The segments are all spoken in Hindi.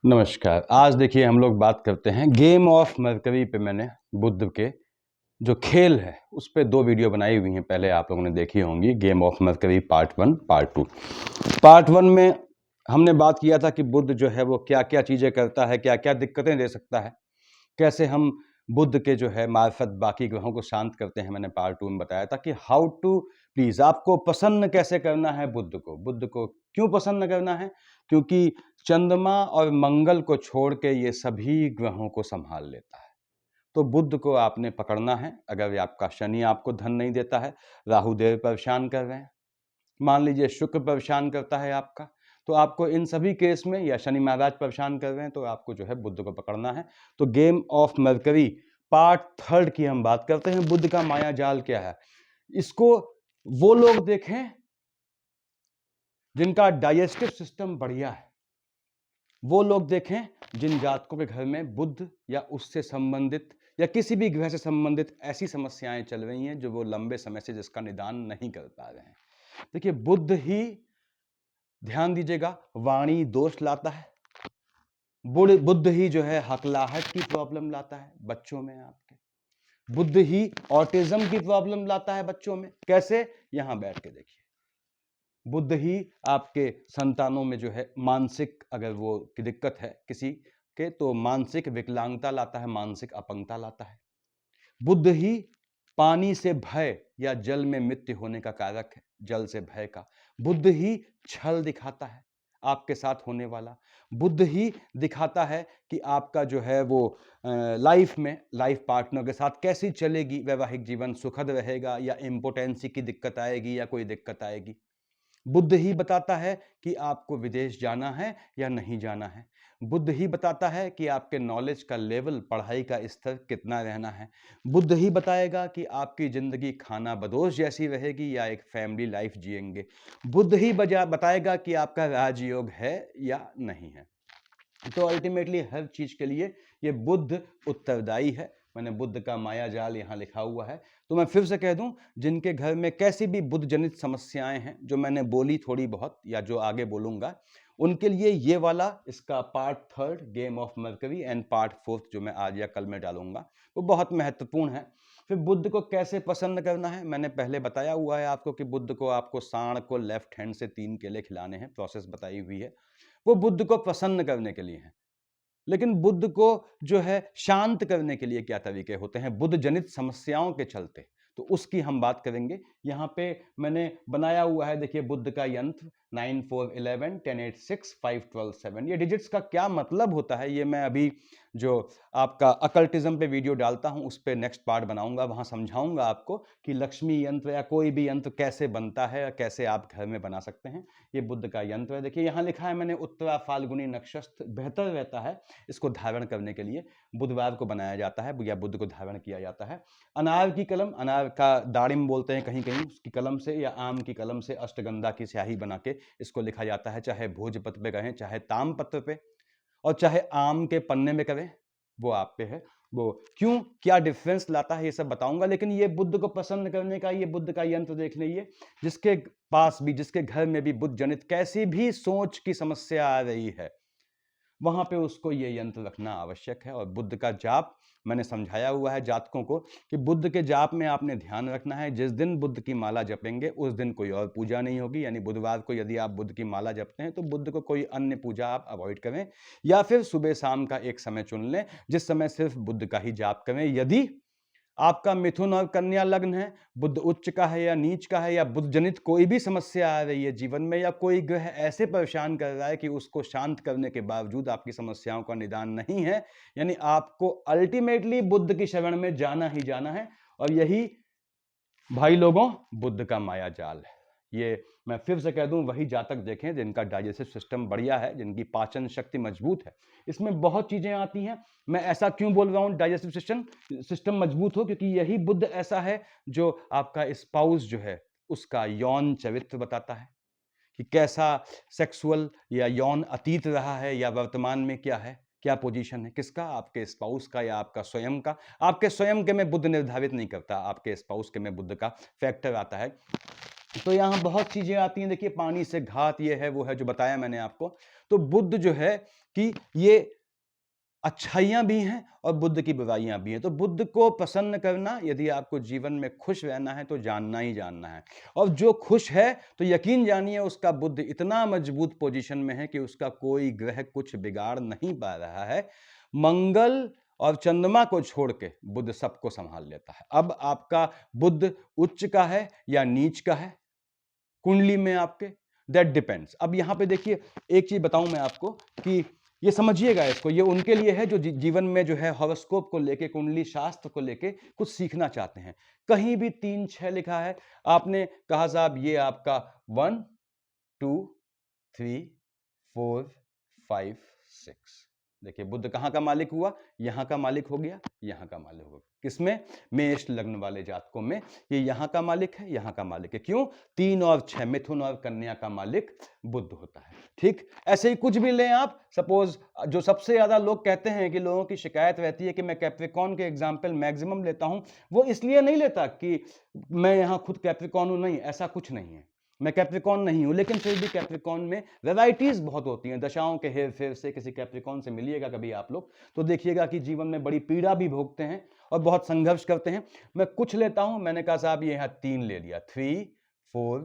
नमस्कार। आज देखिए हम लोग बात करते हैं गेम ऑफ मरकरी पे। मैंने बुद्ध के जो खेल है उस पे 2 वीडियो बनाई हुई हैं, पहले आप लोगों ने देखी होंगी। Game of mercury part 1, part 2। Part 1 में हमने बात किया था कि बुद्ध जो है वो क्या-क्या चीज़ें करता है, क्या-क्या दिक्कतें दे सकता है, कैसे हम बुद्ध के जो है मार्फत बाकी ग्रहों को शांत करते हैं। मैंने पार्ट 2 में बताया था कि हाउ टू प्लीज़, आपको प्रसन्न कैसे करना है बुद्ध को। बुद्ध को क्यों प्रसन्न करना है? क्योंकि चंद्रमा और मंगल को छोड़ के ये सभी ग्रहों को संभाल लेता है। तो बुध को आपने पकड़ना है। अगर आपका शनि आपको धन नहीं देता है, राहु देव परेशान कर रहे हैं, मान लीजिए शुक्र परेशान करता है आपका, तो आपको इन सभी केस में, या शनि महाराज परेशान कर रहे हैं, तो आपको जो है बुध को पकड़ना है। तो गेम ऑफ मरकरी पार्ट 3 की हम बात करते हैं। बुध का माया जाल क्या है, इसको वो लोग देखें जिनका डाइजेस्टिव सिस्टम बढ़िया है, वो लोग देखें जिन जातकों के घर में बुध या उससे संबंधित या किसी भी ग्रह से संबंधित ऐसी समस्याएं चल रही हैं जो वो लंबे समय से जिसका निदान नहीं कर पा रहे हैं। देखिए, बुध ही, ध्यान दीजिएगा, वाणी दोष लाता है। बुध ही जो है हकलाहट की प्रॉब्लम लाता है बच्चों में आपके। बुध ही ऑटिज्म की प्रॉब्लम लाता है बच्चों में। कैसे? यहां बैठ के देखिए। बुध ही आपके संतानों में जो है मानसिक, अगर वो की दिक्कत है किसी के, तो मानसिक विकलांगता लाता है, मानसिक अपंगता लाता है। बुध ही पानी से भय या जल में मृत्यु होने का कारक है, जल से भय का। बुध ही छल दिखाता है आपके साथ होने वाला। बुध ही दिखाता है कि आपका जो है वो लाइफ में, लाइफ पार्टनर के साथ कैसी चलेगी, वैवाहिक जीवन सुखद रहेगा या इम्पोटेंसी की दिक्कत आएगी या कोई दिक्कत आएगी। बुध ही बताता है कि आपको विदेश जाना है या नहीं जाना है। बुध ही बताता है कि आपके नॉलेज का लेवल, पढ़ाई का स्तर कितना रहना है। बुध ही बताएगा कि आपकी जिंदगी खाना बदोश जैसी रहेगी या एक फैमिली लाइफ जिएंगे। बुध ही बताएगा कि आपका राजयोग है या नहीं है। तो अल्टीमेटली हर चीज के लिए ये बुध उत्तरदायी है। मैंने बुध का माया जाल यहां लिखा हुआ है। तो मैं फिर से कह दूं, जिनके घर में कैसी भी बुध जनित समस्याएं हैं, जो मैंने बोली थोड़ी बहुत या जो आगे बोलूंगा, उनके लिए ये वाला, इसका part 3 game of mercury and part 4 जो मैं आज या कल में डालूंगा, वो बहुत महत्वपूर्ण है। फिर बुध को कैसे पसंद करना है, मैंने पहले बताया हुआ है आपको कि बुध को आपको सांड को लेफ्ट हैंड से 3 केले खिलाने हैं, प्रोसेस बताई हुई है। वो बुध को प्रसन्न करने के लिए है। लेकिन बुध को जो है शांत करने के लिए क्या तरीके होते हैं बुध जनित समस्याओं के चलते, तो उसकी हम बात करेंगे। यहां पे मैंने बनाया हुआ है, देखिए, बुध का यंत्र 9 4 11 10 8 6 5 12 7। ये डिजिट्स का क्या मतलब होता है, ये मैं अभी जो आपका अकल्टिज्म पे वीडियो डालता हूं उस पे नेक्स्ट पार्ट बनाऊंगा, वहां समझाऊंगा आपको कि लक्ष्मी यंत्र या कोई भी यंत्र कैसे बनता है, कैसे आप घर में बना सकते हैं। ये बुध का यंत्र है। देखिए, यहां लिखा है मैंने, उत्तरा फाल्गुनी नक्षत्र बेहतर रहता है इसको धारण करने के लिए। बुधवार को बनाया जाता है या बुध को धारण किया जाता है। अनार की कलम, अनार का दाड़िम बोलते हैं कहीं कहीं, उसकी कलम से या आम की कलम से अष्टगंधा की स्याही बना के इसको लिखा जाता है, चाहे भोजपत्र पे करें, चाहे ताम पत्र पे, और चाहे आम के पन्ने में करें, वो आप पे है। वो क्यों, क्या डिफरेंस लाता है, ये सब बताऊंगा। लेकिन ये बुध को प्रसन्न करने का ये बुध का यंत्र देख लीजिए। जिसके पास भी, जिसके घर में भी बुध जनित कैसी भी सोच की समस्या आ रही है, वहां पे उसको ये यंत्र रखना आवश्यक है। और बुध का जाप मैंने समझाया हुआ है जातकों को कि बुध के जाप में आपने ध्यान रखना है, जिस दिन बुध की माला जपेंगे उस दिन कोई और पूजा नहीं होगी। यानी बुधवार को यदि आप बुध की माला जपते हैं तो बुध को कोई अन्य पूजा आप अवॉइड करें, या फिर सुबह शाम का एक समय चुन लें जिस समय सिर्फ बुध का ही जाप करें। यदि आपका मिथुन और कन्या लग्न है, बुध उच्च का है या नीच का है, या बुध जनित कोई भी समस्या आ रही है जीवन में, या कोई ग्रह ऐसे परेशान कर रहा है कि उसको शांत करने के बावजूद आपकी समस्याओं का निदान नहीं है, यानी आपको अल्टीमेटली बुध की शरण में जाना ही जाना है। और यही भाई लोगों बुध का माया जाल है। ये मैं फिर से कह दूं, वही जातक देखें जिनका डाइजेस्टिव सिस्टम बढ़िया है, जिनकी पाचन शक्ति मजबूत है। इसमें बहुत चीजें आती हैं। मैं ऐसा क्यों बोल रहा हूं डाइजेस्टिव सिस्टम मजबूत हो, क्योंकि यही बुध ऐसा है जो आपका स्पाउस जो है उसका यौन चरित्र बताता है कि कैसा सेक्सुअल या यौन अतीत रहा है या वर्तमान में क्या है, क्या पोजीशन है किसका, आपके स्पाउस का या आपका स्वयं का। आपके स्वयं के में बुध निर्धारित नहीं करता, आपके स्पाउस के में बुध का फैक्टर आता है। तो यहाँ बहुत चीजें आती हैं। देखिए पानी से घात ये है वो है जो बताया मैंने आपको। तो बुध जो है कि ये अच्छाइयां भी हैं और बुद्ध की बुराइयां भी हैं। तो बुद्ध को प्रसन्न करना, यदि आपको जीवन में खुश रहना है तो जानना ही जानना है। और जो खुश है तो यकीन जानिए उसका बुद्ध इतना मजबूत पोजीशन में है कि उसका कोई ग्रह कुछ बिगाड़ नहीं पा रहा है। मंगल और चंद्रमा को छोड़ के बुद्ध सबको संभाल लेता है। अब आपका बुद्ध उच्च का है या नीच का है कुंडली में आपके, दैट डिपेंड्स। अब यहां पे देखिए एक चीज बताऊं मैं आपको कि ये समझिएगा इसको, ये उनके लिए है जो जीवन में जो है हॉरोस्कोप को लेके, कुंडली शास्त्र को लेके कुछ सीखना चाहते हैं। कहीं भी 3-6 लिखा है, आपने कहा साहब ये आपका 1 2 3 4 5 6। देखिए बुद्ध कहाँ का मालिक हुआ, यहाँ का मालिक हो गया, यहाँ का मालिक हो गया। किसमें? मेष लग्न वाले जातकों में ये यहाँ का मालिक है, यहाँ का मालिक है। क्यों? 3 और 6 मिथुन और कन्या का मालिक बुद्ध होता है। ठीक, ऐसे ही कुछ भी लें आप। सपोज जो सबसे ज्यादा लोग कहते हैं कि लोगों की शिकायत रहती है कि मैं कैप्रिकॉर्न के एग्जाम्पल मैक्सिमम लेता हूं, वो इसलिए नहीं लेता कि मैं यहां खुद कैप्रिकॉर्न हूं, नहीं, ऐसा कुछ नहीं है। मैं कैप्रिकॉर्न नहीं हूं, लेकिन फिर भी कैप्रिकॉर्न में वैरायटीज बहुत होती हैं। दशाओं के हेर फेर से किसी कैप्रिकॉर्न से मिलिएगा कभी आप लोग तो देखिएगा कि जीवन में बड़ी पीड़ा भी भोगते हैं और बहुत संघर्ष करते हैं। मैं कुछ लेता हूं, मैंने कहा साहब ये यहां 3 ले लिया, 3 4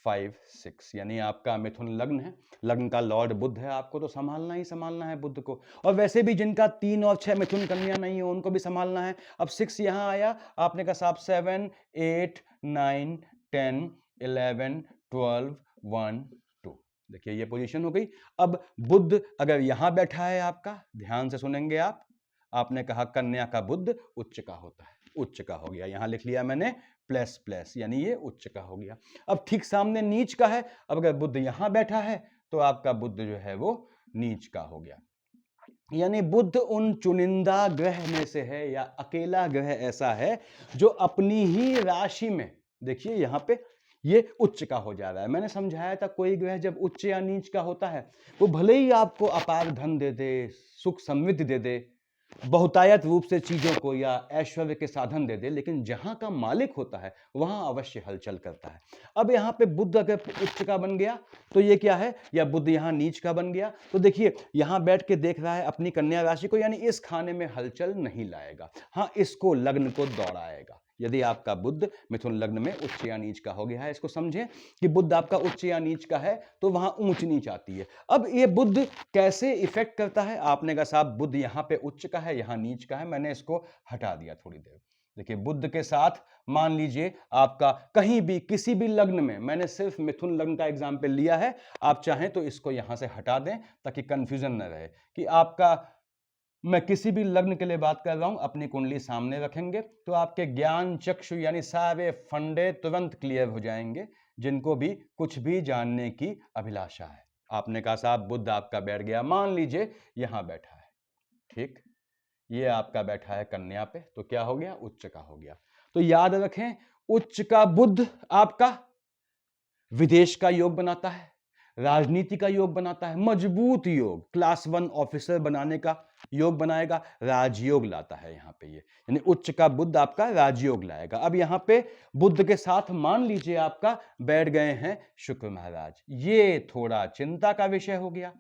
5 6, यानी आपका मिथुन लग्न है, लग्न का लॉर्ड बुद्ध है, आपको तो संभालना ही संभालना है बुद्ध को। और वैसे भी जिनका 3 और 6 मिथुन कन्या नहीं है उनको भी संभालना है। अब 6 यहां आया, आपने कहा साहब 7 8 9 10 11 12 1 2। देखिए ये पोजीशन हो गई। अब बुद्ध अगर यहां बैठा है आपका, ध्यान से सुनेंगे आप, आपने कहा कन्या का बुद्ध उच्च का होता है, उच्च का हो गया, यहां लिख लिया मैंने प्लस प्लस, यानी ये उच्च का हो गया। अब ठीक सामने नीच का है, अब अगर बुद्ध यहां बैठा है तो आपका बुद्ध जो है वो नीच का हो गया। यानी बुद्ध उन चुनिंदा ग्रह में से है या अकेला ग्रह ऐसा है जो अपनी ही राशि में, देखिए यहां पे ये उच्च का हो जा रहा है। मैंने समझाया था कोई ग्रह जब उच्च या नीच का होता है वो भले ही आपको अपार धन दे दे, सुख समृद्धि दे दे, बहुतायत रूप से चीजों को या ऐश्वर्य के साधन दे दे, लेकिन जहां का मालिक होता है वहां अवश्य हलचल करता है। अब यहां पे बुद्ध अगर उच्च का बन गया तो ये क्या है, या बुद्ध यहां नीच का बन गया तो देखिए यहां बैठ के देख रहा है अपनी कन्या राशि को, यानी इस खाने में हलचल नहीं लाएगा, हाँ इसको लग्न को दौड़ाएगा। यदि आपका बुद्ध मिथुन लग्न में उच्च या नीच का हो गया है, इसको समझें कि बुद्ध आपका उच्च या नीच का है तो वहां ऊंच नीच आती है। अब ये बुद्ध कैसे इफेक्ट करता है, आपने कहा साहब बुद्ध यहां पे उच्च का है, यहां नीच का है, मैंने इसको हटा दिया थोड़ी देर। देखिए बुद्ध के साथ मान लीजिए आपका कहीं भी किसी भी लग्न में, मैंने सिर्फ मिथुन लग्न का एग्जाम्पल लिया है, आप चाहें तो इसको यहां से हटा दें ताकि कंफ्यूजन न रहे कि आपका, मैं किसी भी लग्न के लिए बात कर रहा हूं, अपनी कुंडली सामने रखेंगे तो आपके ज्ञान चक्षु यानी सारे फंडे तुरंत क्लियर हो जाएंगे, जिनको भी कुछ भी जानने की अभिलाषा है। आपने कहा साहब बुद्ध आपका बैठ गया, मान लीजिए यहां बैठा है, ठीक, ये आपका बैठा है कन्या पे, तो क्या हो गया, उच्च का हो गया। तो याद रखें उच्च का बुद्ध आपका विदेश का योग बनाता है, राजनीति का योग बनाता है, मजबूत योग, क्लास 1 ऑफिसर बनाने का योग बनाएगा, राजयोग लाता है यहां पे ये, यानी उच्च का बुद्ध आपका राजयोग लाएगा। अब यहां पे बुद्ध के साथ मान लीजिए आपका बैठ गए हैं शुक्र महाराज, ये थोड़ा चिंता का विषय हो गया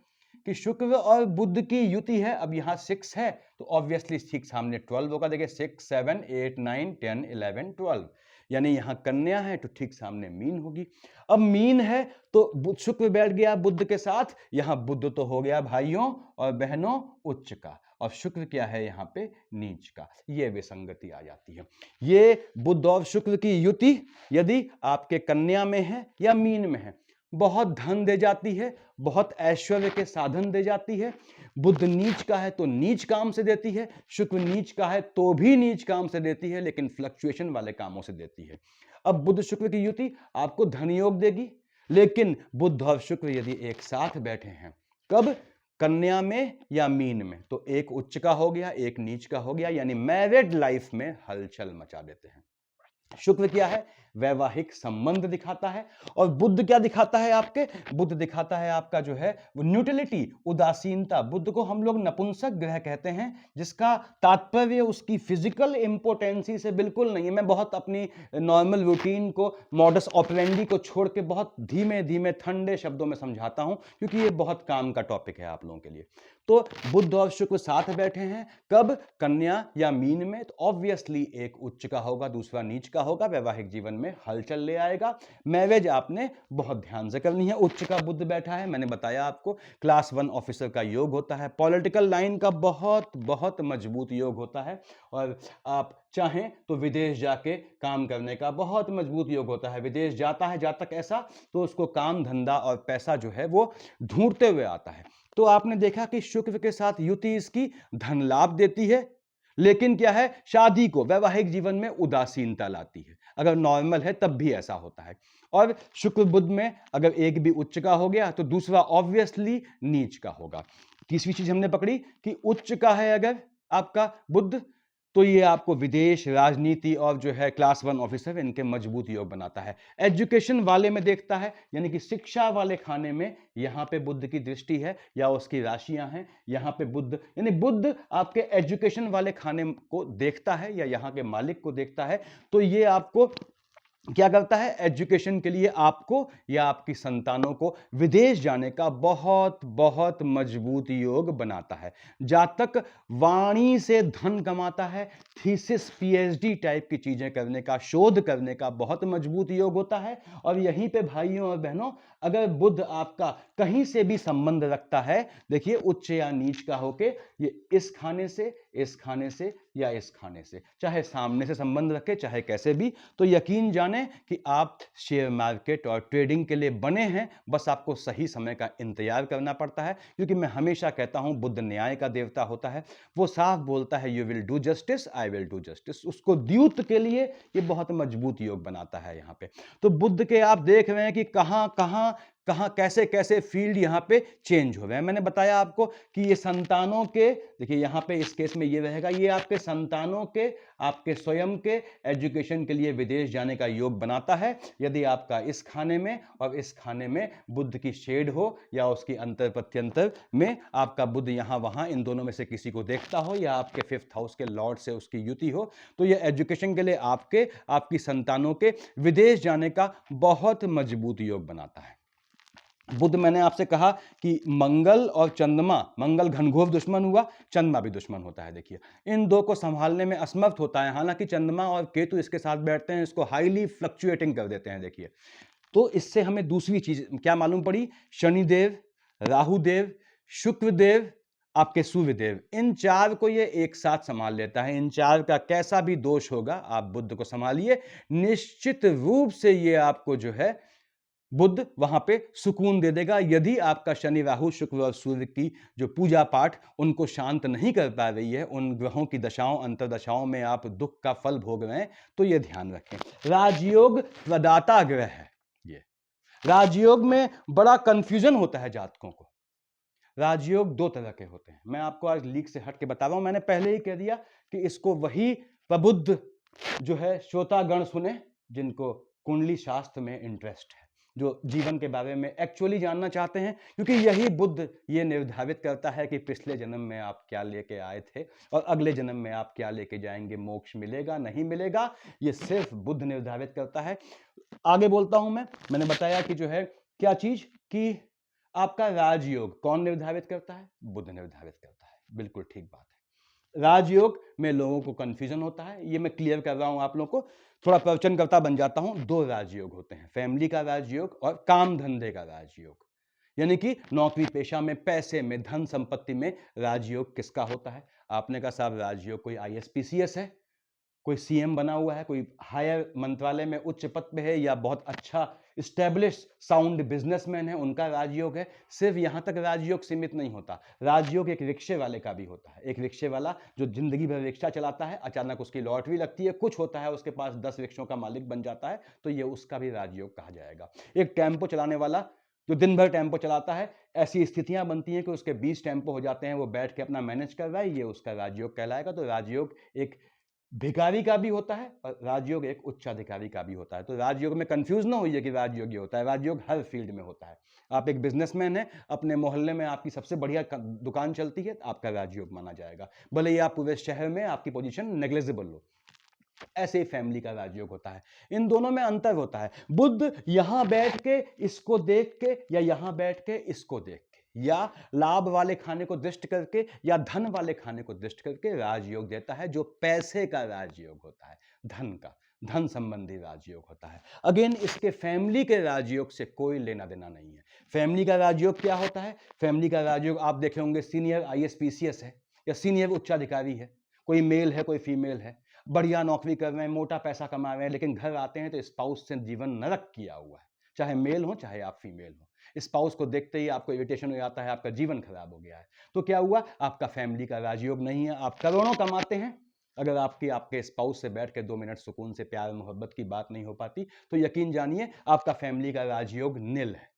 कि शुक्र और बुद्ध की युति है। अब यहां 6 है तो ऑब्वियसली ठीक सामने 12 होगा। देखिए 6 7 8 9 10 11 12, यानी यहां कन्या है तो ठीक सामने मीन होगी। अब मीन है तो शुक्र बैठ गया बुद्ध के साथ, यहां बुद्ध तो हो गया भाइयों और बहनों उच्च का, और शुक्र क्या है यहां पे नीच का, ये विसंगति आ जाती है। ये बुद्ध और शुक्र की युति यदि आपके कन्या में है या मीन में है, बहुत धन दे जाती है, बहुत ऐश्वर्य के साधन दे जाती है। बुद्ध नीच का है तो नीच काम से देती है, शुक्र नीच का है तो भी नीच काम से देती है, लेकिन फ्लक्चुएशन वाले कामों से देती है। अब बुद्ध शुक्र की युति आपको धन योग देगी, लेकिन बुद्ध और शुक्र यदि एक साथ बैठे हैं, कब, कन्या में या मीन में, तो एक उच्च का हो गया एक नीच का हो गया, यानी मैरिड लाइफ में हलचल मचा देते हैं। शुक्र क्या है, वैवाहिक संबंध दिखाता है। और बुध क्या दिखाता है आपके? बुध दिखाता है आपका जो है वो न्यूट्रलिटी, उदासीनता। बुध को हम लोग नपुंसक ग्रह कहते हैं, जिसका तात्पर्य उसकी फिजिकल इंपोर्टेंसी से बिल्कुल नहीं है। मैं बहुत अपनी नॉर्मल रूटीन को, मॉडस ऑपरेंडी को छोड़ के बहुत धीमे धीमे ठंडे शब्दों में समझाता हूं, क्योंकि ये बहुत काम का टॉपिक है आप लोगों के लिए। तो बुध और शुक्र साथ बैठे हैं कब? कन्या या मीन में। तो ऑब्वियसली एक उच्च का होगा, दूसरा नीच का होगा, वैवाहिक जीवन में हलचल ले आएगा। मैरिज आपने बहुत ध्यान से करनी है। उच्च का बुध बैठा है, मैंने बताया आपको, क्लास 1 ऑफिसर का योग होता है, पॉलिटिकल लाइन का बहुत बहुत मजबूत योग होता है, और आप चाहें तो विदेश जाके काम करने का बहुत मजबूत योग होता है। विदेश जाता है जातक ऐसा, तो उसको काम धंधा और पैसा जो है वो ढूंढते हुए आता है। तो आपने देखा कि शुक्र के साथ युति इसकी धन लाभ देती है, लेकिन क्या है, शादी को, वैवाहिक जीवन में उदासीनता लाती है। अगर नॉर्मल है तब भी ऐसा होता है। और शुक्र बुध में अगर एक भी उच्च का हो गया तो दूसरा ऑब्वियसली नीच का होगा। तीसरी चीज हमने पकड़ी कि उच्च का है अगर आपका बुध, तो ये आपको विदेश, राजनीति और जो है क्लास 1 ऑफिसर, इनके मजबूत योग बनाता है। एजुकेशन वाले में देखता है, यानी कि शिक्षा वाले खाने में यहां पे बुध की दृष्टि है या उसकी राशियां हैं, यहां पे बुध, यानी बुध आपके एजुकेशन वाले खाने को देखता है या यहां के मालिक को देखता है। तो ये आपको क्या करता है? एजुकेशन के लिए आपको या आपकी संतानों को विदेश जाने का बहुत बहुत मजबूत योग बनाता है। जातक वाणी से धन कमाता है, थीसिस पीएचडी टाइप की चीजें करने का, शोध करने का बहुत मजबूत योग होता है। और यहीं पे भाइयों और बहनों, अगर बुध आपका कहीं से भी संबंध रखता है, देखिए उच्च या नीच का होके, ये इस खाने से, इस खाने से या इस खाने से, चाहे सामने से संबंध रखे चाहे कैसे भी, तो यकीन जाने कि आप शेयर मार्केट और ट्रेडिंग के लिए बने हैं। बस आपको सही समय का इंतजार करना पड़ता है, क्योंकि मैं हमेशा कहता हूं बुध न्याय का देवता होता है। वो साफ बोलता है you will do justice, I will do justice. उसको द्यूत के लिए ये बहुत मजबूत योग बनाता है यहां पे। तो बुध के आप देख रहे हैं कि कहां कहां कहां कैसे कैसे फील्ड यहां पे चेंज हो रहे हैं। मैंने बताया आपको कि ये संतानों के, देखिए यहां पे इस केस में ये रहेगा, ये आपके संतानों के, आपके स्वयं के एजुकेशन के लिए विदेश जाने का योग बनाता है। यदि आपका इस खाने में और इस खाने में बुध की शेड हो, या उसकी अंतर प्रत्यंतर में आपका बुध यहां वहां इन दोनों में से किसी को देखता हो, या आपके 5th हाउस के लॉर्ड से उसकी युति हो, तो यह एजुकेशन के लिए आपके, आपकी संतानों के विदेश जाने का बहुत मजबूत योग बनाता है। बुध, मैंने आपसे कहा कि मंगल और चंद्रमा, मंगल घनघोर दुश्मन हुआ, चंद्रमा भी दुश्मन होता है। देखिए इन दो को संभालने में असमर्थ होता है। हालांकि चंद्रमा और केतु इसके साथ बैठते हैं, इसको हाईली फ्लक्चुएटिंग कर देते हैं। देखिए तो इससे हमें दूसरी चीज क्या मालूम पड़ी? शनिदेव, राहुदेव, शुक्रदेव, आपके सूर्यदेव, इन चार को ये एक साथ संभाल लेता है। इन चार का कैसा भी दोष होगा, आप बुध को संभालिए, निश्चित रूप से ये आपको जो है बुध वहां पे सुकून दे देगा। यदि आपका शनि, राहु, शुक्र और सूर्य की जो पूजा पाठ उनको शांत नहीं कर पा रही है, उन ग्रहों की दशाओं अंतरदशाओं में आप दुख का फल भोग रहे हैं, तो ये ध्यान रखें। राजयोग प्रदाता ग्रह है। ये राजयोग में बड़ा कंफ्यूजन होता है जातकों को। राजयोग दो तरह के होते हैं, मैं आपको आज लीक से हट के बता रहा हूं। मैंने पहले ही कह दिया कि इसको वही प्रबुद्ध जो है श्रोतागण सुने जिनको कुंडली शास्त्र में इंटरेस्ट है, जो जीवन के बारे में एक्चुअली जानना चाहते हैं, क्योंकि यही बुध ये निर्धारित करता है कि पिछले जन्म में आप क्या लेके आए थे और अगले जन्म में आप क्या लेके जाएंगे, मोक्ष मिलेगा नहीं मिलेगा, ये सिर्फ बुध निर्धारित करता है। आगे बोलता हूं मैंने बताया कि जो है क्या चीज, कि आपका राजयोग कौन निर्धारित करता है? बुध निर्धारित करता है। बिल्कुल ठीक बात है। राजयोग में लोगों को कंफ्यूजन होता है, ये मैं क्लियर कर रहा हूं आप लोगों को, थोड़ा प्रवचनकर्ता बन जाता हूं। दो राजयोग होते हैं, फैमिली का राजयोग और काम धंधे का राजयोग। यानी कि नौकरी पेशा में, पैसे में, धन संपत्ति में राजयोग किसका होता है? आपने कहा साहब राजयोग कोई आईएएस है, कोई सीएम बना हुआ है, कोई हायर मंत्रालय में उच्च पद पे है, या बहुत अच्छा स्टैब्लिश साउंड बिजनेसमैन है, उनका राजयोग है। सिर्फ यहां तक राजयोग सीमित नहीं होता, राजयोग एक रिक्शे वाले का भी होता है। एक रिक्शे वाला जो जिंदगी भर रिक्शा चलाता है, अचानक उसकी लॉटरी लगती है, कुछ होता है, उसके पास 10 रिक्शों का मालिक बन जाता है, तो ये उसका भी राजयोग कहा जाएगा। एक टेम्पो चलाने वाला जो दिन भर टेम्पो चलाता है, ऐसी स्थितियां बनती हैं कि उसके 20 टेम्पो हो जाते हैं, वो बैठ के अपना मैनेज कर रहा है, ये उसका राजयोग कहलाएगा। तो राजयोग एक भिखारी का भी होता है और राजयोग एक उच्चाधिकारी का भी होता है। तो राजयोग में कंफ्यूज ना होइए कि राजयोग ये होता है, राजयोग हर फील्ड में होता है। आप एक बिजनेसमैन हैं, अपने मोहल्ले में आपकी सबसे बढ़िया दुकान चलती है, आपका राजयोग माना जाएगा, भले ही आप पूरे शहर में आपकी पोजीशन नेग्लिजिबल हो। ऐसे ही फैमिली का राजयोग होता है। इन दोनों में अंतर होता है। बुध यहां बैठ के इसको देख के, या यहां बैठ के इसको देख के, या लाभ वाले खाने को दृष्ट करके, या धन वाले खाने को दृष्ट करके राजयोग देता है, जो पैसे का राजयोग होता है, धन का, धन संबंधी राजयोग होता है। अगेन इसके फैमिली के राजयोग से कोई लेना देना नहीं है। फैमिली का राजयोग क्या होता है? फैमिली का राजयोग आप देखे होंगे, सीनियर आईएएस पीसीएस है या सीनियर उच्चाधिकारी है, कोई मेल है कोई फीमेल है, बढ़िया नौकरी कर रहे हैं, मोटा पैसा कमा रहे हैं, लेकिन घर आते हैं तो स्पाउस से जीवन नरक किया हुआ है, चाहे मेल हो चाहे आप फीमेल हो। स्पाउस को देखते ही आपको इरिटेशन हो जाता है, आपका जीवन खराब हो गया है। तो क्या हुआ? आपका फैमिली का राजयोग नहीं है। आप करोड़ों कमाते हैं, अगर आपके स्पाउस से बैठ के 2 मिनट सुकून से प्यार मोहब्बत की बात नहीं हो पाती, तो यकीन जानिए आपका फैमिली का राजयोग नील है।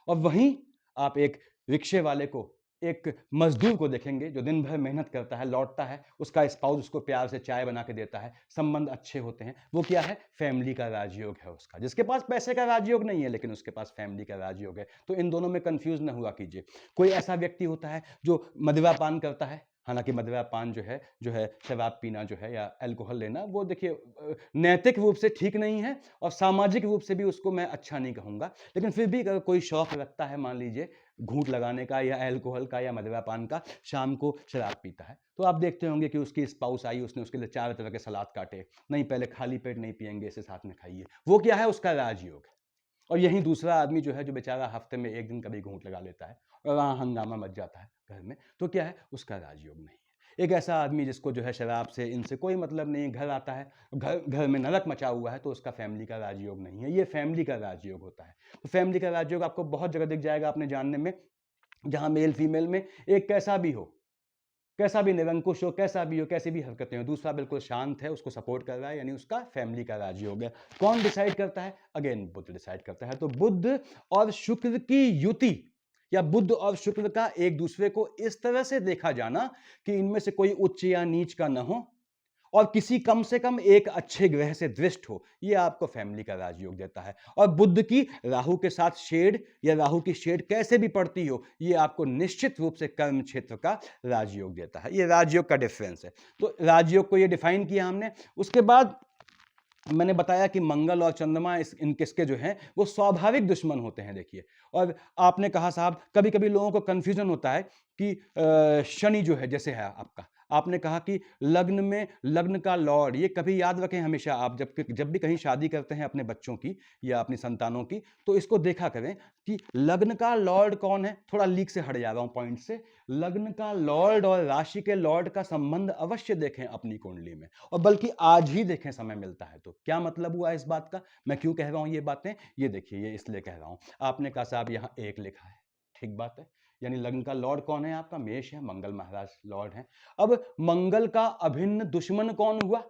और वहीं आप एक रिक्शे वाले को, एक मजदूर को देखेंगे जो दिन भर मेहनत करता है, लौटता है, उसका स्पाउस उसको प्यार से चाय बना के देता है, संबंध अच्छे होते हैं, वो क्या है? फैमिली का राजयोग है उसका। जिसके पास पैसे का राजयोग नहीं है लेकिन उसके पास फैमिली का राजयोग है। तो इन दोनों में कंफ्यूज न हुआ कीजिए। कोई ऐसा व्यक्ति होता है जो मदिरा पान करता है, हालांकि मदिरा पान जो है शराब पीना जो है या अल्कोहल लेना, वो देखिए नैतिक रूप से ठीक नहीं है और सामाजिक रूप से भी उसको मैं अच्छा नहीं कहूंगा। लेकिन फिर भी अगर कोई शौक रखता है, मान लीजिए घूंट लगाने का या अल्कोहल का या मदिरा पान का, शाम को शराब पीता है, तो आप देखते होंगे कि उसकी स्पाउस आई, उसने उसके लिए 4 तरह के सलाद काटे, नहीं पहले खाली पेट नहीं पिएंगे, इसे साथ में खाइए। वो क्या है? उसका राजयोग है। और यही दूसरा आदमी जो है, जो बेचारा हफ्ते में 1 दिन कभी घूंट लगा लेता है और वहाँ हंगामा मच जाता है घर में, तो क्या है? उसका राजयोग नहीं है। एक ऐसा आदमी जिसको जो है शराब से इनसे कोई मतलब नहीं, घर आता है, घर में नरक मचा हुआ है, तो उसका फैमिली का राजयोग नहीं है। ये फैमिली का राजयोग होता है। तो फैमिली का राजयोग आपको बहुत जगह दिख जाएगा अपने जानने में, जहां मेल फीमेल में एक कैसा भी हो, कैसा भी निरंकुश हो, कैसा भी हो, कैसी भी हरकतें हो, दूसरा बिल्कुल शांत है, उसको सपोर्ट कर रहा है, यानी उसका फैमिली का राजयोग है। कौन डिसाइड करता है? अगेन बुध डिसाइड करता है। तो बुध और शुक्र की युति, या बुध और शुक्र का एक दूसरे को इस तरह से देखा जाना कि इनमें से कोई उच्च या नीच का न हो और किसी कम से कम एक अच्छे ग्रह से दृष्ट हो, यह आपको फैमिली का राजयोग देता है। और बुध की राहु के साथ शेड या राहु की शेड कैसे भी पड़ती हो, यह आपको निश्चित रूप से कर्म क्षेत्र का राजयोग देता है। यह राजयोग का डिफरेंस है। तो राजयोग को यह डिफाइन किया हमने। उसके बाद मैंने बताया कि मंगल और चंद्रमा इन किसके जो हैं, वो स्वाभाविक दुश्मन होते हैं। देखिए, और आपने कहा साहब, कभी कभी लोगों को कंफ्यूजन होता है कि शनि जो है, जैसे है आपका, आपने कहा कि लग्न में लग्न का लॉर्ड, ये कभी याद रखें हमेशा, आप जब भी कहीं शादी करते हैं अपने बच्चों की या अपनी संतानों की, तो इसको देखा करें कि लग्न का लॉर्ड कौन है। थोड़ा लीक से हट जा रहा हूं पॉइंट से। लग्न का लॉर्ड और राशि के लॉर्ड का संबंध अवश्य देखें अपनी कुंडली में, और बल्कि आज ही देखें, समय मिलता है तो। क्या मतलब हुआ इस बात का, मैं क्यों कह रहा हूं ये बातें? ये देखिए, ये इसलिए कह रहा हूं, आपने कहा साहब यहां 1 लिखा है, ठीक बात है, यानी लग्न का लॉर्ड कौन है? आपका मेष है, मंगल महाराज लॉर्ड है। अब मंगल का अभिन्न दुश्मन कौन हुआ?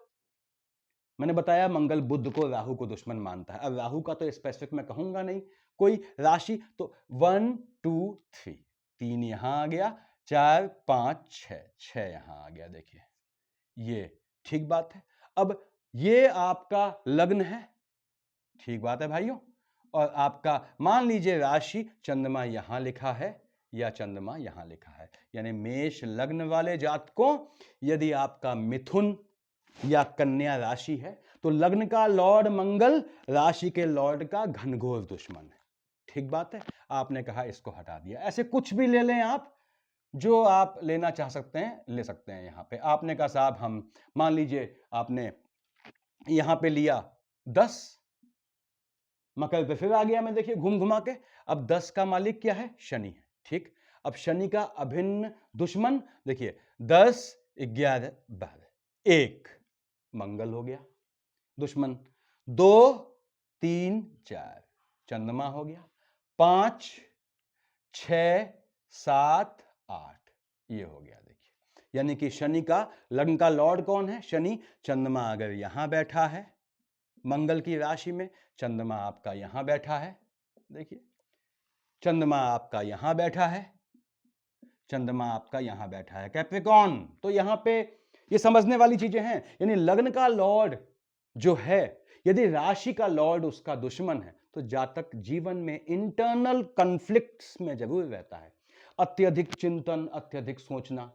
मैंने बताया मंगल बुध को, राहु को दुश्मन मानता है। अब राहु का तो स्पेसिफिक मैं कहूंगा नहीं, कोई राशि तो 1 2 3, 3 यहां आ गया, 4 5 6, 6 यहां आ गया। देखिए, ये ठीक बात है। अब ये आपका लग्न है, ठीक बात है भाइयों। और आपका मान लीजिए राशि, चंद्रमा यहां लिखा है या चंद्रमा यहां लिखा है, यानी मेष लग्न वाले जातकों, यदि आपका मिथुन या कन्या राशि है, तो लग्न का लॉर्ड मंगल राशि के लॉर्ड का घनघोर दुश्मन है। ठीक बात है। आपने कहा इसको हटा दिया। ऐसे कुछ भी ले लें आप, जो आप लेना चाह सकते हैं ले सकते हैं। यहां पे आपने कहा साहब हम, मान लीजिए आपने यहां पे लिया 10, मकर पे फिर आ गया मैं, देखिए घूम घुमा के। अब 10 का मालिक क्या है? शनि है। ठीक, अब शनि का अभिन्न दुश्मन देखिए, 10 11 12, 1 मंगल हो गया दुश्मन, 2 3 4 चंद्रमा हो गया, 5 6 7 8 ये हो गया। देखिए, यानी कि शनि का लग्न का लॉर्ड कौन है? शनि। चंद्रमा अगर यहां बैठा है मंगल की राशि में, चंद्रमा आपका यहां बैठा है, देखिए चंद्रमा आपका यहां बैठा है, चंद्रमा आपका यहां बैठा है कैप्रिकॉर्न। तो यहां पे ये समझने वाली चीजें हैं। यानी लग्न का लॉर्ड जो है, यदि राशि का लॉर्ड उसका दुश्मन है, तो जातक जीवन में इंटरनल कॉन्फ्लिक्ट्स में जरूर रहता है। अत्यधिक चिंतन, अत्यधिक सोचना,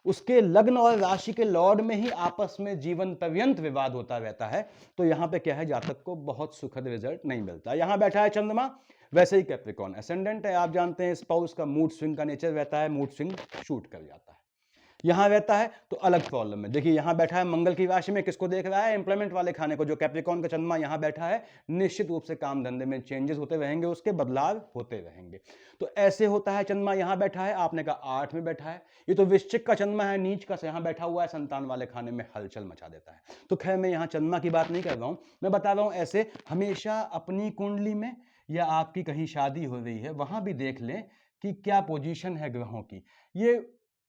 उसके लग्न और राशि के लॉर्ड में ही आपस में जीवन पर्यंत विवाद होता रहता है। तो यहां पे क्या है, जातक को बहुत सुखद रिजल्ट नहीं मिलता। यहां बैठा है चंद्रमा, वैसे ही कैप्रिकॉर्न एसेंडेंट है। आप जानते हैं स्पाउस का मूड स्विंग का नेचर रहता है, मूड स्विंग शूट कर जाता है। यहां रहता है तो अलग प्रॉब्लम है। देखिए यहां बैठा है मंगल की राशि में, किसको देख रहा है, एम्प्लॉयमेंट वाले खाने को। जो कैप्रिकॉर्न का चंद्रमा यहां बैठा है, निश्चित रूप से काम धंधे में चेंजेस होते रहेंगे, उसके बदलाव होते रहेंगे। तो ऐसे होता है, चंद्रमा यहां बैठा है, आपने कहा 8 में बैठा है, ये तो वृश्चिक का चंद्रमा है, नीच का यहां बैठा हुआ है, संतान वाले खाने में हलचल मचा देता है। तो खैर मैं यहां चंद्रमा की बात नहीं कर रहा हूं, मैं बता रहा हूं ऐसे हमेशा अपनी कुंडली में या आपकी कहीं शादी हो रही है वहां भी देख लें कि क्या पोजीशन है ग्रहों की। ये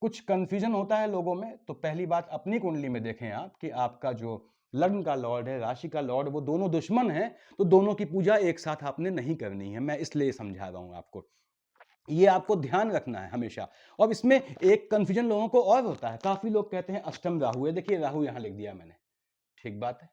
कुछ कंफ्यूजन होता है लोगों में। तो पहली बात, अपनी कुंडली में देखें आप कि आपका जो लग्न का लॉर्ड है, राशि का लॉर्ड, वो दोनों दुश्मन है, तो दोनों की पूजा एक साथ आपने नहीं करनी है। मैं इसलिए समझा रहा हूं आपको, ये आपको ध्यान रखना है हमेशा। और इसमें एक कंफ्यूजन लोगों को और होता है, काफी लोग कहते हैं अष्टम राहु है। देखिए राहु यहां लिख दिया मैंने, ठीक बात है।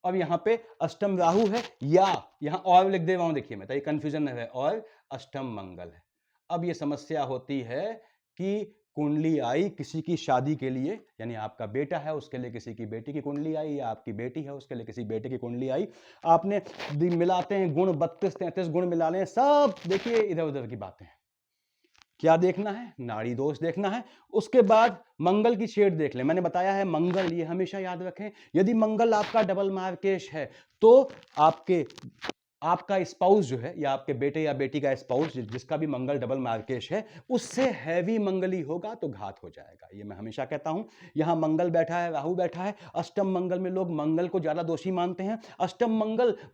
अब यहां पे अष्टम राहु है, या यहां और लिख दे रहा हूं, देखिए मैं, तो ये कंफ्यूजन है, और अष्टम मंगल है। अब ये समस्या होती है कि कुंडली आई किसी की शादी के लिए, यानी आपका बेटा है उसके लिए किसी की बेटी की कुंडली आई, या आपकी बेटी है उसके लिए किसी बेटे की कुंडली आई। आपने मिलाते हैं गुण, 32-33 गुण मिला लें, सब देखिए इधर उधर की बातें हैं। क्या देखना है, नाड़ी दोष देखना है। उसके बाद मंगल की शेड देख लें। मैंने बताया है मंगल, ये हमेशा याद रखें, यदि मंगल आपका डबल मार्केश है तो आपका स्पाउस जो है, या आपके बेटे या बेटी का स्पाउस जिसका भी मंगल डबल मार्केश है, उससे हैवी मंगली होगा तो घात हो जाएगा। ये मैं हमेशा कहता हूं। यहां मंगल बैठा है, राहु बैठा है, अष्टम मंगल में लोग मंगल को ज्यादा दोषी मानते हैं। अष्टम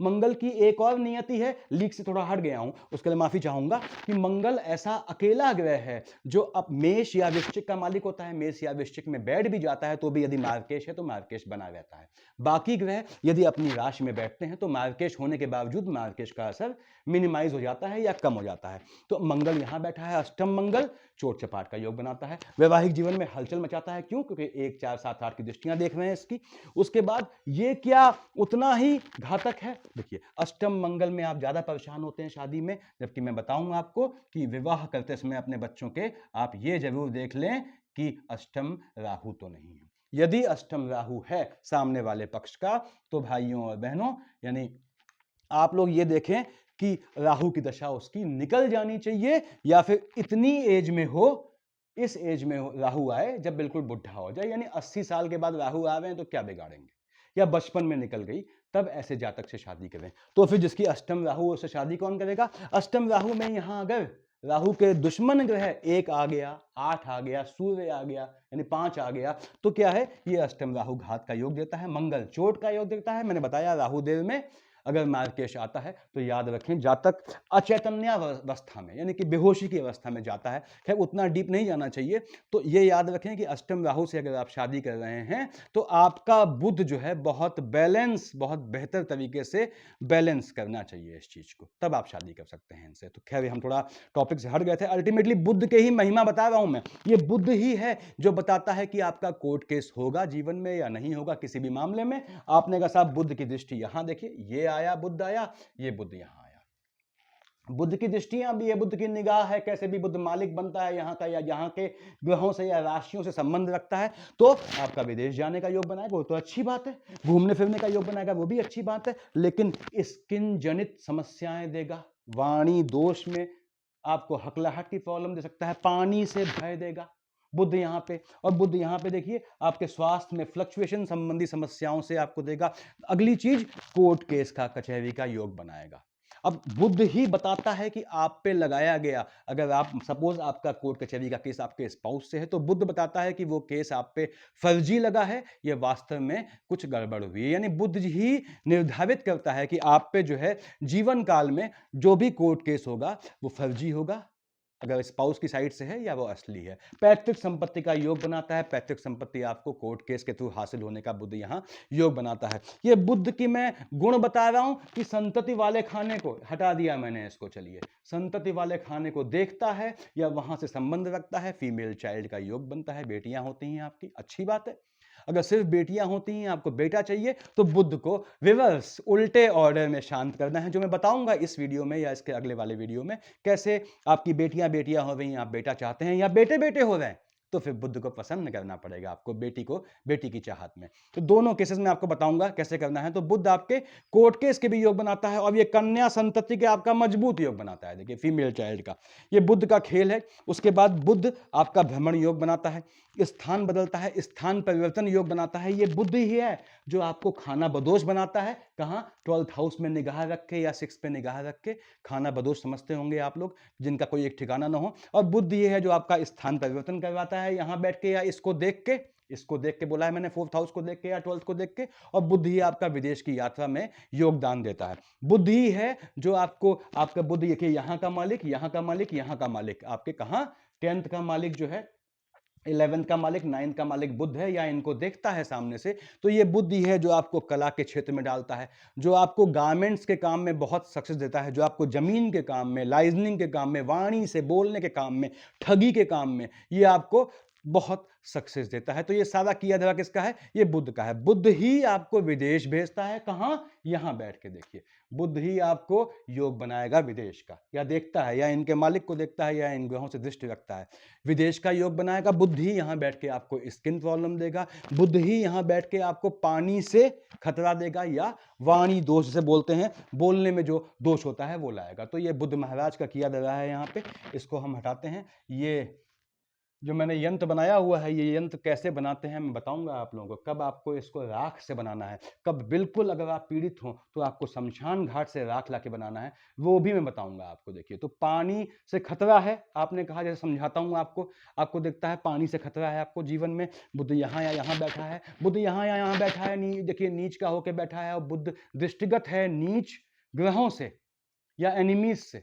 मंगल की एक और नियति है, लीक से थोड़ा हट गया हूं, उसके लिए माफी चाहूंगा, कि मंगल ऐसा अकेला ग्रह है जो अब मेष या वृश्चिक का मालिक होता है। मेष या वृश्चिक में बैठ भी जाता है तो भी यदि मार्केश है तो मार्केश बना रहता है। बाकी ग्रह यदि अपनी राशि में बैठते हैं तो मार्केश होने के बावजूद मार्केश का असर मिनिमाइज हो जाता है या कम हो जाता है। तो मंगल यहां बैठा है, अष्टम मंगल, चोट चपाट का योग बनाता है, वैवाहिक जीवन में हलचल मचाता है। क्यों? क्योंकि 1 4 7 8 की दृष्टियां देख रहे हैं इसकी। उसके बाद ये क्या उतना ही घातक है? देखिए अष्टम मंगल में आप ज्यादा परेशान होते हैं शादी में, जबकि मैं बताऊंगा आपको कि विवाह करते समय अपने बच्चों के आप ये जरूर देख लें कि अष्टम राहु तो नहीं है। यदि अष्टम राहु है सामने वाले पक्ष का, तो भाइयों और बहनों, यानी आप लोग ये देखें कि राहु की दशा उसकी निकल जानी चाहिए, या फिर इतनी एज में हो, इस एज में राहु आए जब बिल्कुल बुढ़ा हो जाए, यानी 80 साल के बाद राहु आ रहे हैं तो क्या बिगाड़ेंगे, या बचपन में निकल गई, तब ऐसे जातक से शादी करें। तो फिर जिसकी अष्टम राहु, उससे शादी कौन करेगा? अष्टम राहु में यहां अगर राहु के दुश्मन ग्रह 1 आ गया, 8 आ गया, सूर्य आ गया, यानी 5 आ गया, तो क्या है, ये अष्टम राहु घात का योग देता है, मंगल चोट का योग देता है। मैंने बताया राहु देव में अगर मार्केश आता है तो याद रखें जातक अचैतन्यावस्था में, यानी कि बेहोशी की अवस्था में जाता है। खैर उतना डीप नहीं जाना चाहिए। तो ये याद रखें कि अष्टम राहु से अगर आप शादी कर रहे हैं तो आपका बुध जो है बहुत बेहतर तरीके से बैलेंस करना चाहिए इस चीज को, तब आप शादी कर सकते हैं इनसे। तो खैर हम थोड़ा टॉपिक से हट गए थे। अल्टीमेटली बुध के ही महिमा बता रहा हूं मैं। ये बुध ही है जो बताता है कि आपका कोर्ट केस होगा जीवन में या नहीं होगा किसी भी मामले में। आपने कहा साहब बुध की दृष्टि यहां देखिए, ये आया बुध आया, ये बुध यहां आया, बुध की दृष्टियां भी है, बुध की निगाह है, कैसे भी बुध मालिक बनता है यहाँ का, या यहाँ के ग्रहों से या राशियों से संबंध रखता है। तो आपका विदेश जाने का योग बनाएगा, वो तो अच्छी बात है, घूमने फिरने का योग बनाएगा, वो भी अच्छी बात है, लेकिन स्किन जनित समस्याएं देगा, वाणी दोष में आपको हकलाहट की प्रॉब्लम दे सकता है, पानी से भय देगा बुध यहाँ पे। और बुध यहाँ पे देखिए आपके स्वास्थ्य में फ्लक्चुएशन संबंधी समस्याओं से आपको देगा। अगली चीज कोर्ट केस का, कचहरी का योग बनाएगा। अब बुध ही बताता है कि आप पे लगाया गया, अगर आप सपोज आपका कोर्ट कचहरी का केस आपके स्पाउस से है तो बुध बताता है कि वो केस आप पे फर्जी लगा है, ये वास्तव में कुछ गड़बड़ हुई है। यानी बुध ही निर्धारित करता है कि आप पे जो है जीवन काल में जो भी कोर्ट केस होगा वो फर्जी होगा, अगर स्पाउस की साइड से है या वो असली है। पैतृक संपत्ति का योग बनाता है, पैतृक संपत्ति आपको कोर्ट केस के थ्रू हासिल होने का बुध यहाँ योग बनाता है। ये बुध की मैं गुण बता रहा हूं कि संतति वाले खाने को हटा दिया मैंने इसको, चलिए संतति वाले खाने को देखता है या वहां से संबंध रखता है, फीमेल चाइल्ड का योग बनता है, बेटियां होती हैं आपकी, अच्छी बात है। अगर सिर्फ बेटियां होती हैं, आपको बेटा चाहिए, तो बुध को रिवर्स उल्टे ऑर्डर में शांत करना है, जो मैं बताऊंगा इस वीडियो में या इसके अगले वाले वीडियो में। कैसे आपकी बेटियां बेटियां हो गई, आप बेटा चाहते हैं या बेटे बेटे हो रहे हैं, तो फिर बुध को प्रसन्न करना पड़ेगा आपको बेटी को बेटी की चाहत में। तो दोनों केसेस में आपको बताऊंगा कैसे करना है। तो बुध आपके कोर्ट केस के भी योग बनाता है और ये कन्या संतति के आपका मजबूत योग बनाता है, देखिए फीमेल चाइल्ड का, ये बुध का खेल है। उसके बाद बुध आपका भ्रमण योग बनाता है, स्थान बदलता है, स्थान परिवर्तन योग बनाता है। ये बुध ही है जो आपको खाना बदोश बनाता है। कहां? 12th हाउस में निगाह रख के या 6 पे निगाह रख के। खाना बदोश समझते होंगे आप लोग, जिनका कोई एक ठिकाना ना हो। और बुध ये है जो आपका स्थान परिवर्तन करवाता है, यहां बैठ के या इसको देख के, इसको देख के बोला है मैंने, 4th हाउस को देख के या 12th को देख के। और बुध ही आपका विदेश की यात्रा में योगदान देता है। बुध ही है जो आपको, आपका बुध ये कि यहां का मालिक, यहां का मालिक, यहां का मालिक, आपके कहां 10th का मालिक जो है, 11th का मालिक, 9th का मालिक बुध है, या इनको देखता है सामने से। तो ये बुध ही है जो आपको कला के क्षेत्र में डालता है, जो आपको गारमेंट्स के काम में बहुत सक्सेस देता है, जो आपको जमीन के काम में, लाइजनिंग के काम में, वाणी से बोलने के काम में, ठगी के काम में, ये आपको बहुत सक्सेस देता है। तो ये सारा किया धरा किसका है? ये बुध का है। बुध ही आपको विदेश भेजता है, कहां? यहां बैठ के देखिए, बुध ही आपको योग बनाएगा विदेश का, या देखता है, या इनके मालिक को देखता है, या इन ग्रहों से दृष्टि रखता है, विदेश का योग बनाएगा। बुध ही यहां बैठ के आपको स्किन प्रॉब्लम देगा, बुध ही यहां बैठ के आपको पानी से खतरा देगा, या वाणी दोष से बोलते हैं, बोलने में जो दोष होता है वो लाएगा। तो ये बुध महाराज का किया धरा है यहाँ पे, इसको हम हटाते हैं। ये जो मैंने यंत्र बनाया हुआ है, ये यंत्र कैसे बनाते हैं मैं बताऊंगा आप लोगों को। कब आपको इसको राख से बनाना है, कब बिल्कुल अगर आप पीड़ित हो तो आपको शमशान घाट से राख लाके बनाना है, वो भी मैं बताऊंगा आपको। देखिए, तो पानी से खतरा है, आपने कहा, जैसे समझाता हूं आपको, आपको दिखता है पानी से खतरा है आपको जीवन में, बुध यहाँ या यहाँ बैठा है, बुध यहाँ या यहाँ बैठा है, देखिए नीच का होकर बैठा है, और बुध दृष्टिगत है नीच ग्रहों से या एनिमीज से,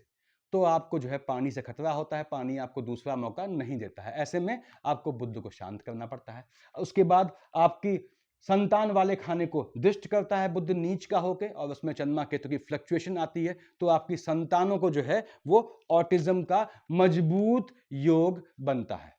तो आपको जो है पानी से खतरा होता है, पानी आपको दूसरा मौका नहीं देता है। ऐसे में आपको बुध को शांत करना पड़ता है। उसके बाद आपकी संतान वाले खाने को दृष्ट करता है बुध नीच का होके, और उसमें चंद्रमा केतु की फ्लक्चुएशन आती है, तो आपकी संतानों को जो है वो ऑटिज्म का मजबूत योग बनता है,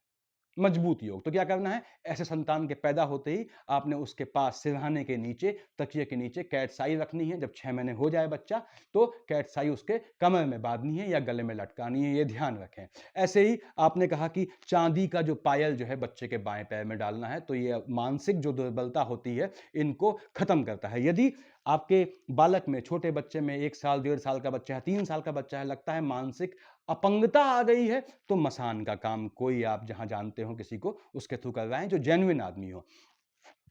मजबूत योग। तो क्या करना है? ऐसे संतान के पैदा होते ही आपने उसके पास सिरहाने के नीचे, तकिए के नीचे कैटसाई रखनी है। जब 6 महीने हो जाए बच्चा, तो कैटसाई उसके कमर में बांधनी है या गले में लटकानी है, ये ध्यान रखें। ऐसे ही आपने कहा कि चांदी का जो पायल जो है बच्चे के बाएं पैर में डालना है, तो ये मानसिक जो दुर्बलता होती है इनको खत्म करता है। यदि आपके बालक में, छोटे बच्चे में, 1 साल 1.5 साल का बच्चा है, 3 साल का बच्चा है, लगता है मानसिक अपंगता आ गई है, तो मसान का काम कोई आप जहां जानते हो किसी को, उसके थ्रू करवाएं जो जेन्युइन आदमी हो।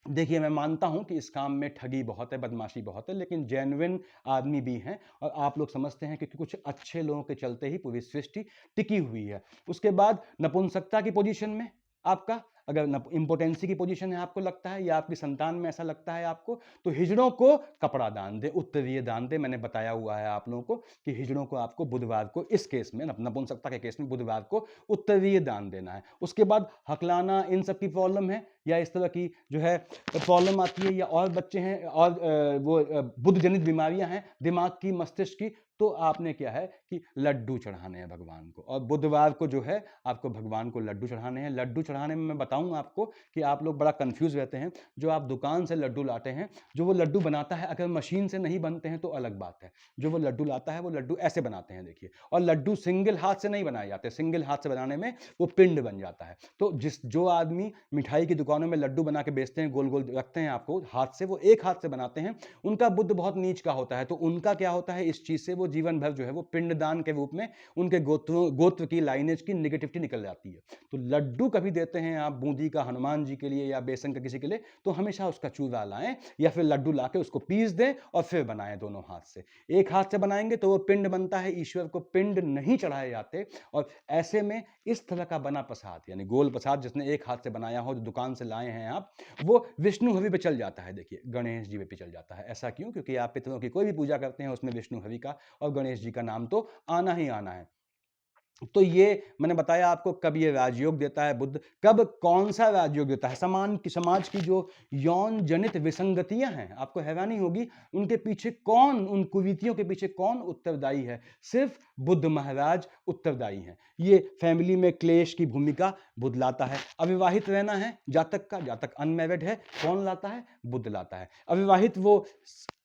देखिए, मैं मानता हूं कि इस काम में ठगी बहुत है, बदमाशी बहुत है, लेकिन जेन्युइन आदमी भी हैं, और आप लोग समझते हैं कि कुछ अच्छे लोगों के चलते ही पूरी सृष्टि टिकी हुई है। उसके बाद नपुंसकता की पोजीशन में आपका, अगर इंपोर्टेंसी की पोजीशन है आपको लगता है, या आपकी संतान में ऐसा लगता है आपको, तो हिजड़ों को कपड़ा दान दे, उत्तरीय दान दे। मैंने बताया हुआ है आप लोगों को कि हिजड़ों को आपको बुधवार को, इस केस में नपुंसकता के केस में बुधवार को उत्तरीय दान देना है। उसके बाद हकलाना, इन सब की प्रॉब्लम है, या इस तरह की जो है प्रॉब्लम आती है, या और बच्चे हैं और बुध जनित बीमारियां हैं दिमाग की, मस्तिष्क की, तो आपने क्या है कि लड्डू चढ़ाने हैं भगवान को। और बुधवार को जो है आपको भगवान को लड्डू चढ़ाने हैं। लड्डू चढ़ाने में मैं बताऊं आपको कि आप लोग बड़ा कंफ्यूज रहते हैं। जो आप दुकान से लड्डू लाते हैं, जो वो लड्डू बनाता है, अगर मशीन से नहीं बनते हैं तो अलग बात है। जो वो लड्डू लाता है, वो लड्डू ऐसे बनाते हैं, देखिए। और लड्डू सिंगल हाथ से नहीं बनाए जाते, सिंगल हाथ से बनाने में वो पिंड बन जाता है। तो जो आदमी मिठाई की दुकानों में लड्डू बना के बेचते हैं, गोल गोल रखते हैं आपको हाथ से, वो एक हाथ से बनाते हैं, उनका बुद्ध बहुत नीच का होता है। तो उनका क्या होता है, इस चीज से वो जीवन भर जो है वो पिंडदान के रूप में उनके गोत्र की लाइनेज की निगेटिविटी निकल जाती है। तो लड्डू कभी देते हैं आप बूंदी का हनुमान जी के लिए या बेसन का किसी के लिए, तो हमेशा उसका चूरा लाएं, या फिर लड्डू लाके उसको पीस दें और फिर बनाएं दोनों हाथ से। एक हाथ से बनाएंगे तो वो पिंड बनता है, ईश्वर को पिंड नहीं चढ़ाए जाते। और ऐसे में इस तरह का बना प्रसाद, यानी गोल प्रसाद जिसने एक हाथ से बनाया हो, जो दुकान से लाए हैं आप, वो विष्णु हवि पे चल जाता है। देखिए, गणेश जी पे चल जाता है। ऐसा क्यों? क्योंकि आप पितरों की कोई भी पूजा करते हैं उसमें विष्णु हवि का और गणेश जी का नाम तो आना ही आना है। तो ये मैंने बताया आपको कब ये राजयोग देता है बुध, कब कौन सा राजयोग देता है। समाज की जो यौन जनित विसंगतियां हैं, आपको हैरानी होगी उनके पीछे कौन, उन कुरीतियों के पीछे कौन उत्तरदायी है? सिर्फ बुध महाराज उत्तरदायी हैं। ये फैमिली में क्लेश की भूमिका बुध लाता है। अविवाहित रहना है जातक का, जातक अनमैरिड है, कौन लाता है? बुध लाता है। अविवाहित वो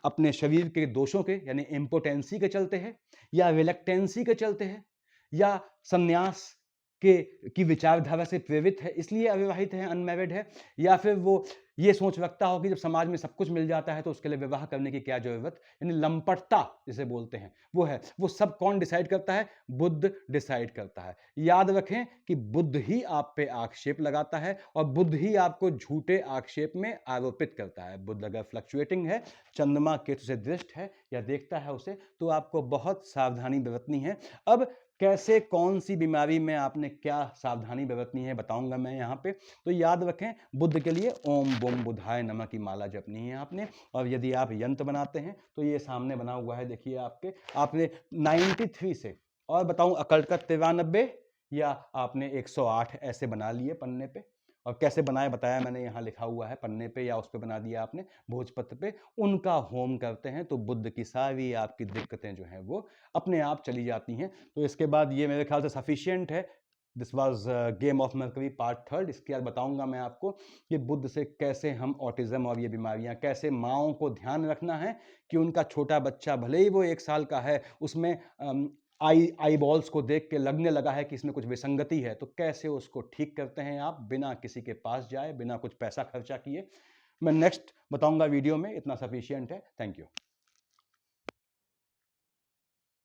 अपने शरीर के दोषों के यानी इम्पोटेंसी के चलते है, या रिलक्टेंसी के चलते है, या संन्यास की विचारधारा से प्रेरित है इसलिए अविवाहित है, अनमैरिड है, या फिर वो ये सोच रखता हो कि जब समाज में सब कुछ मिल जाता है तो उसके लिए विवाह करने की क्या जरूरत, यानी लंपटता जिसे बोलते हैं वो है। वो सब कौन डिसाइड करता है? बुध डिसाइड करता है। याद रखें कि बुध ही आप पे आक्षेप लगाता है और बुध ही आपको झूठे आक्षेप में आरोपित करता है। बुध अगर फ्लक्चुएटिंग है, चंद्रमा केतु से दृष्ट है या देखता है उसे, तो आपको बहुत सावधानी बरतनी है। अब कैसे, कौन सी बीमारी में आपने क्या सावधानी बरतनी है बताऊंगा मैं यहाँ पे। तो याद रखें बुध के लिए ओम बोम बुधाय नमः की माला जपनी है आपने। और यदि आप यंत्र बनाते हैं तो ये सामने बना हुआ है, देखिए आपने 93 से, और बताऊं अकल्ट का 93 या आपने 108 ऐसे बना लिए पन्ने पे। और कैसे बनाए बताया मैंने, यहाँ लिखा हुआ है पन्ने पे या उस पे बना दिया आपने भोजपत्र पे। उनका होम करते हैं तो बुध की सारी आपकी दिक्कतें जो हैं वो अपने आप चली जाती हैं। तो इसके बाद ये मेरे ख्याल से सफिशियंट है। This was game of mercury part 3। इसके बाद बताऊंगा मैं आपको कि बुध से कैसे हम ऑटिज्म और ये बीमारियां, कैसे माँओं को ध्यान रखना है कि उनका छोटा बच्चा भले ही वो 1 साल का है, उसमें आई बॉल्स को देख के लगने लगा है कि इसमें कुछ विसंगति है, तो कैसे उसको ठीक करते हैं आप बिना किसी के पास जाए, बिना कुछ पैसा खर्चा किए। मैं नेक्स्ट बताऊंगा वीडियो में, इतना सफिशियंट है। Thank you.